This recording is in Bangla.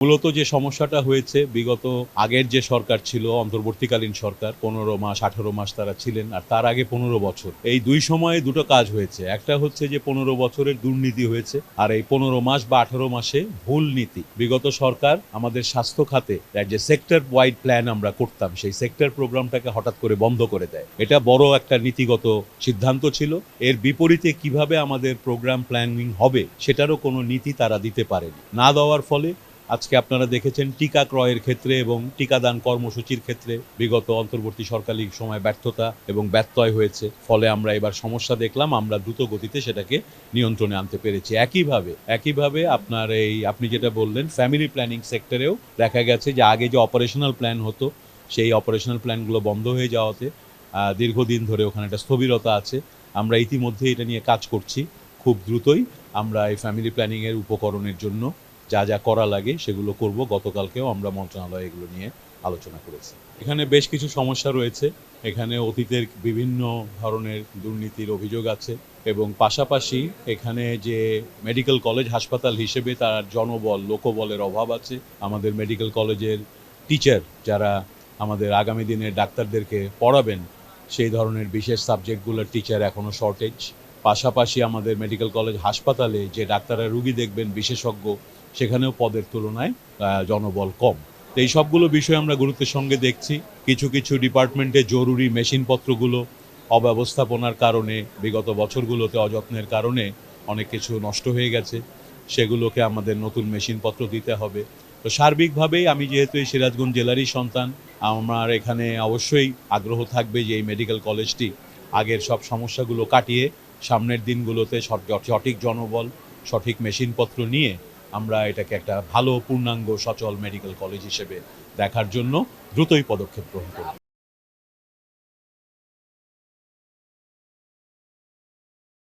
মূলত যে সমস্যাটা হয়েছে বিগত আগের যে সরকার ছিল অন্তর্বর্তীকালীন সরকার 15 মাস 18 মাস তারা ছিলেন আর তার আগে 15 বছর এই দুই সময়ে দুটো কাজ হয়েছে। একটা হচ্ছে যে 15 বছরের দুর্নীতি হয়েছে আর এই 15 মাস বা 18 মাসে ভুল নীতি। বিগত সরকার আমাদের স্বাস্থ্য খাতে যে সেক্টর ওয়াইড প্ল্যান আমরা করতাম সেই সেক্টর প্রোগ্রামটাকে হঠাৎ করে বন্ধ করে দেয়। এটা বড় একটা নীতিগত সিদ্ধান্ত ছিল। এর বিপরীতে কিভাবে আমাদের প্রোগ্রাম প্ল্যানিং হবে সেটারও কোনো নীতি তারা দিতে পারেনি। না দেওয়ার ফলে আজকে আপনারা দেখেছেন টিকা ক্রয়ের ক্ষেত্রে এবং টিকাদান কর্মসূচির ক্ষেত্রে বিগত অন্তর্বর্তী সরকারি সময় ব্যর্থতা এবং ব্যত্যয় হয়েছে। ফলে আমরা এবার সমস্যা দেখলাম, আমরা দ্রুত গতিতে সেটাকে নিয়ন্ত্রণে আনতে পেরেছি। একইভাবে আপনার আপনি যেটা বললেন ফ্যামিলি প্ল্যানিং সেক্টরেও দেখা গেছে যে আগে যে অপারেশনাল প্ল্যান হতো সেই অপারেশনাল প্ল্যানগুলো বন্ধ হয়ে যাওয়াতে দীর্ঘদিন ধরে ওখানে একটা স্থবিরতা আছে। আমরা ইতিমধ্যে এটা নিয়ে কাজ করছি। খুব দ্রুতই আমরা এই ফ্যামিলি প্ল্যানিংয়ের উপকরণের জন্য যা যা করা লাগে সেগুলো করব। গতকালকেও আমরা মন্ত্রণালয়ে এগুলো নিয়ে আলোচনা করেছি। এখানে বেশ কিছু সমস্যা রয়েছে। এখানে অতীতের বিভিন্ন ধরনের দুর্নীতির অভিযোগ আছে এবং পাশাপাশি এখানে যে মেডিকেল কলেজ হাসপাতাল হিসেবে তার জনবল লোকবলের অভাব আছে। আমাদের মেডিকেল কলেজের টিচার যারা আমাদের আগামী দিনের ডাক্তারদেরকে পড়াবেন সেই ধরনের বিশেষ সাবজেক্টগুলোর টিচার এখনও শর্টেজ। পাশাপাশি আমাদের মেডিকেল কলেজ হাসপাতালে যে ডাক্তাররা রুগী দেখবেন বিশেষজ্ঞ সেখানেও পদের তুলনায় জনবল কম। তো এই সবগুলো বিষয় আমরা গুরুত্বের সঙ্গে দেখছি। কিছু কিছু ডিপার্টমেন্টে জরুরি মেশিনপত্রগুলো অব্যবস্থাপনার কারণে বিগত বছরগুলোতে অযত্নের কারণে অনেক কিছু নষ্ট হয়ে গেছে। সেগুলোকে আমাদের নতুন মেশিনপত্র দিতে হবে। তো সার্বিকভাবেই আমি যেহেতু এই সিরাজগঞ্জ জেলারই সন্তান, আমার এখানে অবশ্যই আগ্রহ থাকবে যে এই মেডিকেল কলেজটি আগের সব সমস্যাগুলো কাটিয়ে সামনের দিনগুলোতে সঠিক জনবল সঠিক মেশিনপত্র নিয়ে আমরা এটাকে একটা ভালো পূর্ণাঙ্গ সচল মেডিকেল কলেজ হিসেবে দেখার জন্য দ্রুতই পদক্ষেপ গ্রহণ করব।